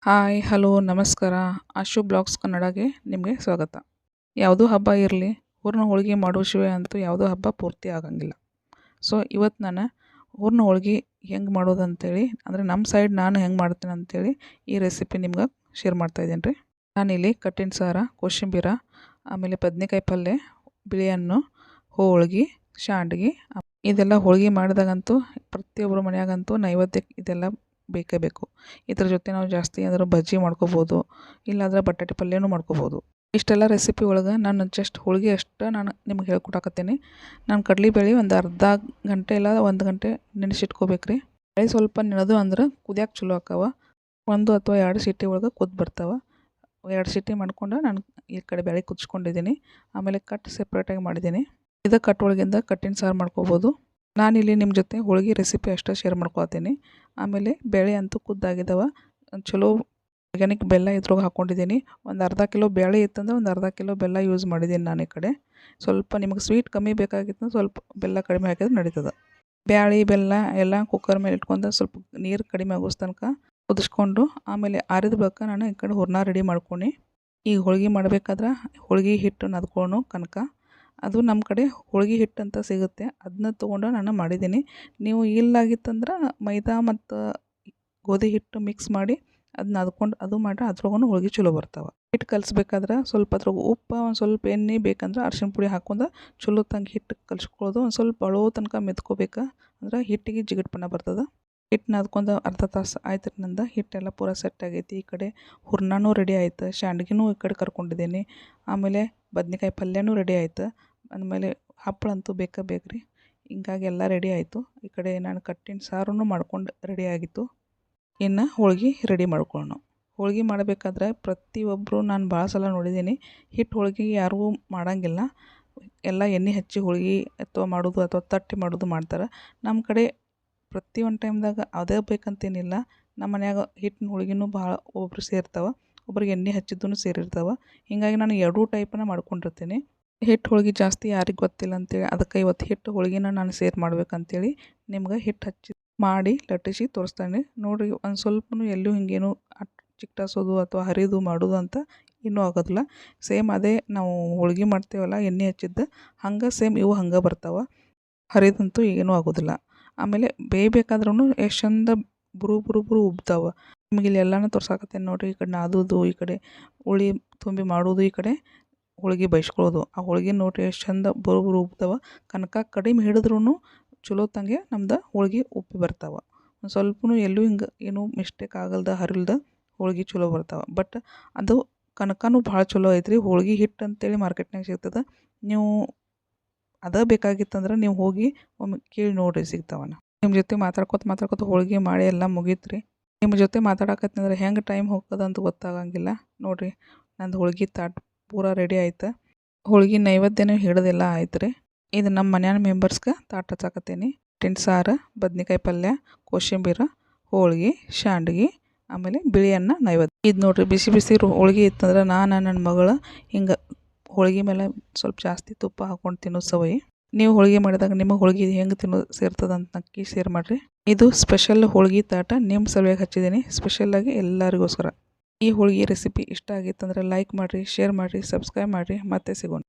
Hi hello ನಮಸ್ಕಾರ. ಆಶು blogs ಕನ್ನಡಗೆ ನಿಮಗೆ ಸ್ವಾಗತ. ಯಾವುದೋ ಹಬ್ಬ ಇರಲಿ, ಹೂರಣ ಹೋಳಿಗೆ ಮಾಡೋ ಶಿವೆ ಅಂತೂ ಯಾವುದೋ ಹಬ್ಬ ಪೂರ್ತಿ ಆಗಂಗಿಲ್ಲ. ಸೊ ಇವತ್ತು ನಾನು ಹೂರಣ ಹೋಳಿಗೆ ಹೆಂಗೆ ಮಾಡೋದು ಅಂತೇಳಿ, ಅಂದರೆ ನಮ್ಮ ಸೈಡ್ ನಾನು ಹೆಂಗೆ ಮಾಡ್ತೀನಿ ಅಂತೇಳಿ ಈ ರೆಸಿಪಿ ನಿಮ್ಗೆ ಶೇರ್ ಮಾಡ್ತಾಯಿದ್ದೀನಿ ರೀ. ನಾನಿಲ್ಲಿ ಕಟ್ಟಿನ ಸಾರ, ಕೋಶಂಬೀರ, ಆಮೇಲೆ ಬದ್ನೆಕಾಯಿ ಪಲ್ಯ, ಬಿಳಿ ಅನ್ನ, ಹೋಳ್ಗೆ, ಶಾಂಡ್ಗೆ ಇದೆಲ್ಲ ಹೋಳಿಗೆ ಮಾಡಿದಾಗಂತೂ ಪ್ರತಿಯೊಬ್ಬರ ಮನೆಯಾಗಂತೂ ನೈವೇದ್ಯಕ್ಕೆ ಇದೆಲ್ಲ ಬೇಕೇ ಬೇಕು. ಇದ್ರ ಜೊತೆ ನಾವು ಜಾಸ್ತಿ ಅಂದ್ರೆ ಬಜ್ಜಿ ಮಾಡ್ಕೋಬೋದು, ಇಲ್ಲಾಂದ್ರೆ ಬಟಾಟೆ ಪಲ್ಯನೂ ಮಾಡ್ಕೋಬೋದು. ಇಷ್ಟೆಲ್ಲ ರೆಸಿಪಿ ಒಳಗೆ ನಾನು ಜಸ್ಟ್ ಹೋಳಿಗೆ ಅಷ್ಟು ನಾನು ನಿಮ್ಗೆ ಹೇಳ್ಕೊಡಕತ್ತೀನಿ. ನಾನು ಕಡಲೆಬೇಳೆ ಒಂದು ಅರ್ಧ ಗಂಟೆ ಇಲ್ಲ 1 ಗಂಟೆ ನೆನೆಸಿಟ್ಕೋಬೇಕು ರೀ. ಬೇಳೆ ಸ್ವಲ್ಪ ನೆನೆದು ಅಂದ್ರೆ ಕುದಿಯೋಕೆ ಚಲೋ ಆಕ್ಕವ. 1 ಅಥವಾ 2 ಸೀಟಿ ಒಳಗೆ ಕುದ್ದು ಬರ್ತಾವೆ. 2 ಸೀಟಿ ಮಾಡ್ಕೊಂಡು ನಾನು ಈ ಕಡೆ ಬೇಳೆ ಕುದಿಸ್ಕೊಂಡಿದ್ದೀನಿ. ಆಮೇಲೆ ಕಟ್ ಸೆಪ್ರೇಟಾಗಿ ಮಾಡಿದ್ದೀನಿ. ಇದು ಕಟ್ ಒಳಗಿಂದ ಕಟ್ಟಿನ ಸಾರು ಮಾಡ್ಕೋಬೋದು. ನಾನಿಲ್ಲಿ ನಿಮ್ಮ ಜೊತೆ ಹೋಳಿಗೆ ರೆಸಿಪಿ ಅಷ್ಟೇ ಶೇರ್ ಮಾಡ್ಕೊಳ್ತೀನಿ. ಆಮೇಲೆ ಬೇಳೆ ಅಂತೂ ಕುದ್ದಾಗಿದ್ದಾವೆ. ಚಲೋ ಆರ್ಗ್ಯಾನಿಕ್ ಬೆಲ್ಲ ಇದ್ರೊಳಗೆ ಹಾಕ್ಕೊಂಡಿದ್ದೀನಿ. ಒಂದು ಅರ್ಧ ಕಿಲೋ ಬೇಳೆ ಇತ್ತಂದ್ರೆ ಒಂದು ಅರ್ಧ ಕಿಲೋ ಬೆಲ್ಲ ಯೂಸ್ ಮಾಡಿದ್ದೀನಿ ನಾನು ಈ ಕಡೆ. ಸ್ವಲ್ಪ ನಿಮಗೆ ಸ್ವೀಟ್ ಕಮ್ಮಿ ಬೇಕಾಗಿತ್ತು ಸ್ವಲ್ಪ ಬೆಲ್ಲ ಕಡಿಮೆ ಹಾಕಿದ್ರೆ ನಡೀತದೆ. ಬೇಳೆ ಬೆಲ್ಲ ಎಲ್ಲ ಕುಕ್ಕರ್ ಮೇಲೆ ಇಟ್ಕೊಂಡು ಸ್ವಲ್ಪ ನೀರು ಕಡಿಮೆ ಆಗೋಸ್ ತನಕ ಕುದಿಸ್ಕೊಂಡು, ಆಮೇಲೆ ಆರಿದ ಬಳಿಕ ನಾನು ಈ ಕಡೆ ಹೂರಣ ರೆಡಿ ಮಾಡ್ಕೊಂಡು, ಈಗ ಹೋಳಿಗೆ ಮಾಡಬೇಕಾದ್ರೆ ಹೋಳಿಗೆ ಹಿಟ್ಟು ನಾದ್ಕೊಳ್ಳೋ ಕನಕ ಅದು ನಮ್ಮ ಕಡೆ ಹೋಳಿಗೆ ಹಿಟ್ಟು ಅಂತ ಸಿಗುತ್ತೆ, ಅದನ್ನ ತೊಗೊಂಡು ನಾನು ಮಾಡಿದ್ದೀನಿ. ನೀವು ಇಲ್ಲಾಗಿತ್ತಂದ್ರೆ ಮೈದಾ ಮತ್ತು ಗೋಧಿ ಹಿಟ್ಟು ಮಿಕ್ಸ್ ಮಾಡಿ ಅದನ್ನ ನಾದ್ಕೊಂಡು ಅದು ಮಾಡ್ರೆ ಅದ್ರೊಳಗೂ ಹೋಳಿಗೆ ಚಲೋ ಬರ್ತಾವೆ. ಹಿಟ್ಟು ಕಲಿಸ್ಬೇಕಾದ್ರೆ ಸ್ವಲ್ಪ ಅದ್ರಾಗ ಉಪ್ಪು, ಒಂದು ಸ್ವಲ್ಪ ಎಣ್ಣೆ, ಬೇಕಂದ್ರೆ ಅರ್ಶಿಣ ಪುಡಿ ಹಾಕ್ಕೊಂಡು ಚಲೋ ತಂಗ ಹಿಟ್ಟು ಕಲಿಸ್ಕೊಳ್ಳೋದು. ಒಂದು ಸ್ವಲ್ಪ ಅಳೋ ತನಕ ಮೆತ್ಕೋಬೇಕು, ಅಂದ್ರೆ ಹಿಟ್ಟಿಗೆ ಜಿಗಟ್ಪನ ಬರ್ತದೆ. ಹಿಟ್ಟು ನಾದ್ಕೊಂಡು ಅರ್ಧ ತಾಸು ಆಯ್ತು ರೀ. ನಂದು ಹಿಟ್ಟೆಲ್ಲ ಪೂರ ಸೆಟ್ ಆಗೈತಿ. ಈ ಕಡೆ ಹೂರಣನೂ ರೆಡಿ ಆಯ್ತು, ಶಾಂಡ್ಗಿನೂ ಈ ಕಡೆ ಕರ್ಕೊಂಡಿದ್ದೀನಿ. ಆಮೇಲೆ ಬದ್ನೆಕಾಯಿ ಪಲ್ಯನೂ ರೆಡಿ ಆಯ್ತು. ಅಂದಮೇಲೆ ಹಪ್ಪಳ ಅಂತೂ ಬೇಕು ರೀ. ಹಿಂಗಾಗಿ ಎಲ್ಲ ರೆಡಿ ಆಯಿತು. ಈ ಕಡೆ ನಾನು ಕಟ್ಟಿನ ಸಾರೂ ಮಾಡ್ಕೊಂಡು ರೆಡಿ ಆಗಿತ್ತು. ಇನ್ನು ಹೋಳ್ಗೆ ರೆಡಿ ಮಾಡ್ಕೊಳ್ಳೋಣ. ಹೋಳ್ಗೆ ಮಾಡಬೇಕಾದ್ರೆ ಪ್ರತಿಯೊಬ್ಬರು ನಾನು ಭಾಳ ಸಲ ನೋಡಿದ್ದೀನಿ, ಹಿಟ್ಟು ಹೋಳ್ಗೆ ಯಾರಿಗೂ ಮಾಡೋಂಗಿಲ್ಲ. ಎಲ್ಲ ಎಣ್ಣೆ ಹಚ್ಚಿ ಹೋಳ್ಗೆ ಅಥವಾ ಮಾಡೋದು ಅಥವಾ ತಟ್ಟಿ ಮಾಡೋದು ಮಾಡ್ತಾರೆ. ನಮ್ಮ ಕಡೆ ಪ್ರತಿ ಒಂದು ಟೈಮ್ದಾಗ ಅದೇ ಬೇಕಂತೇನಿಲ್ಲ. ನಮ್ಮ ಮನ್ಯಾಗ ಹಿಟ್ಟಿನ ಹೋಳ್ಗೆನೂ ಭಾಳ ಒಬ್ಬರು ಸೇರ್ತಾವೆ, ಒಬ್ರಿಗೆ ಎಣ್ಣೆ ಹಚ್ಚಿದ್ದೂ ಸೇರಿರ್ತಾವೆ. ಹೀಗಾಗಿ ನಾನು ಎರಡೂ ಟೈಪನ್ನ ಮಾಡ್ಕೊಂಡಿರ್ತೀನಿ. ಹಿಟ್ಟು ಹೋಳ್ಗೆ ಜಾಸ್ತಿ ಯಾರಿಗೆ ಗೊತ್ತಿಲ್ಲ ಅಂತೇಳಿ ಅದಕ್ಕೆ ಇವತ್ತು ಹಿಟ್ಟು ಹೋಳ್ಗೆನ ನಾನು ಶೇರ್ ಮಾಡ್ಬೇಕಂತೇಳಿ ನಿಮ್ಗೆ ಹಿಟ್ಟು ಹಚ್ಚಿ ಮಾಡಿ ಲಟ್ಟಿಸಿ ತೋರಿಸ್ತಾನೆ ನೋಡಿರಿ. ಒಂದು ಸ್ವಲ್ಪನೂ ಎಲ್ಲೂ ಹಿಂಗೇನು ಚಿಕ್ಕಟಾಸೋದು ಅಥವಾ ಹರಿದು ಮಾಡೋದು ಅಂತ ಇನ್ನೂ ಆಗೋದಿಲ್ಲ. ಸೇಮ್ ಅದೇ ನಾವು ಹೋಳ್ಗೆ ಮಾಡ್ತೇವಲ್ಲ ಎಣ್ಣೆ ಹಚ್ಚಿದ್ದು, ಹಂಗೆ ಸೇಮ್ ಇವು ಹಂಗೆ ಬರ್ತಾವೆ. ಹರಿದಂತೂ ಏನೂ ಆಗೋದಿಲ್ಲ. ಆಮೇಲೆ ಬೇಯಬೇಕಾದ್ರೂ ಎಷ್ಟು ಚಂದ ಬುರು ಉಬ್ತಾವೆ. ನಿಮಗೆ ಇಲ್ಲಿ ಎಲ್ಲನೂ ತೋರ್ಸಾಕತ್ತೇನೆ ನೋಡಿರಿ. ಈ ಕಡೆ ನಾದೋದು, ಈ ಕಡೆ ಉಳಿ ತುಂಬಿ ಮಾಡೋದು, ಈ ಕಡೆ ಹೋಳ್ಗೆ ಬೈಸ್ಕೊಳ್ಳೋದು. ಆ ಹೋಳ್ಗೆ ನೋಡಿರಿ ಎಷ್ಟು ಚಂದ ಬುರು ಉಬ್ತಾವೆ. ಕನಕ ಕಡಿಮೆ ಹಿಡಿದ್ರೂ ಚಲೋ ತಂಗೆ ನಮ್ದು ಹೋಳ್ಗೆ ಉಪ್ಪಿ ಬರ್ತಾವೆ. ಒಂದು ಸ್ವಲ್ಪನೂ ಎಲ್ಲೂ ಹಿಂಗೆ ಏನೂ ಮಿಸ್ಟೇಕ್ ಆಗಲ್ದ ಹರಿಲ್ದ ಹೋಳ್ಗೆ ಚಲೋ ಬರ್ತಾವೆ. ಬಟ್ ಅದು ಕನಕನೂ ಭಾಳ ಚಲೋ ಐತ್ರಿ. ಹೋಳ್ಗೆ ಹಿಟ್ಟು ಅಂತೇಳಿ ಮಾರ್ಕೆಟ್ನಾಗ ಸಿಗ್ತದೆ. ನೀವು ಅದೇ ಬೇಕಾಗಿತ್ತಂದ್ರೆ ನೀವು ಹೋಗಿ ಒಮ್ಮೆ ಕೇಳಿ ನೋಡಿರಿ, ಸಿಗ್ತಾವನ. ನಿಮ್ಮ ಜೊತೆ ಮಾತಾಡ್ಕೊತ ಹೋಳ್ಗೆ ಮಾಡಿ ಎಲ್ಲ ಮುಗೀತು ರೀ. ನಿಮ್ಮ ಜೊತೆ ಮಾತಾಡಕತ್ತಂದ್ರೆ ಹೆಂಗೆ ಟೈಮ್ ಹೋಗ್ತದಂತ ಗೊತ್ತಾಗಂಗಿಲ್ಲ. ನೋಡಿರಿ ನಂದು ಹೋಳ್ಗೆ ತಾಟ್ ಪೂರ ರೆಡಿ ಆಯ್ತು. ಹೋಳ್ಗೆ ನೈವೇದ್ಯನೂ ಹಿಡಿದೆಲ್ಲ ಆಯ್ತು ರೀ. ಇದು ನಮ್ಮ ಮನ್ಯಾನ ಮೆಂಬರ್ಸ್ಗೆ ತಾಟ್ ಹಚ್ಚಾಕತ್ತೀನಿ. ಕಟ್ಟಿನ ಸಾರು, ಬದ್ನೆಕಾಯಿ ಪಲ್ಯ, ಕೋಶಂಬೀರ, ಹೋಳ್ಗೆ, ಶಾಂಡ್ಗೆ, ಆಮೇಲೆ ಬಿಳಿ ಅನ್ನ ನೈವೇದ್ಯ. ಇದು ನೋಡಿರಿ ಬಿಸಿ ಬಿಸಿ ಹೋಳ್ಗೆ ಇತ್ತಂದ್ರೆ ನಾನು ನನ್ನ ಮಗಳು ಹಿಂಗೆ ಹೋಳ್ಗೆ ಮೇಲೆ ಸ್ವಲ್ಪ ಜಾಸ್ತಿ ತುಪ್ಪ ಹಾಕ್ಕೊಂಡು ತಿನ್ನೋ ಸವಯಿ. ನೀವು ಹೋಳ್ಗೆ ಮಾಡಿದಾಗ ನಿಮ್ಮ ಹೋಳ್ಗೆ ಹೆಂಗೆ ತಿನ್ನೋದು ಸೇರ್ತದಂತ ನಕ್ಕಿ ಶೇರ್ ಮಾಡಿರಿ. ಇದು ಸ್ಪೆಷಲ್ ಹೋಳ್ಗೆ ತಾಟ ನಿಮ್ಮ ಸಲುವಾಗಿ ಹಚ್ಚಿದ್ದೀನಿ, ಸ್ಪೆಷಲ್ಲಾಗಿ ಎಲ್ಲರಿಗೋಸ್ಕರ. ಈ ಹೋಳ್ಗೆ ರೆಸಿಪಿ ಇಷ್ಟ ಆಗಿತ್ತಂದ್ರೆ ಲೈಕ್ ಮಾಡಿರಿ, ಶೇರ್ ಮಾಡಿರಿ, ಸಬ್ಸ್ಕ್ರೈಬ್ ಮಾಡಿರಿ. ಮತ್ತೆ ಸಿಗೋಣ.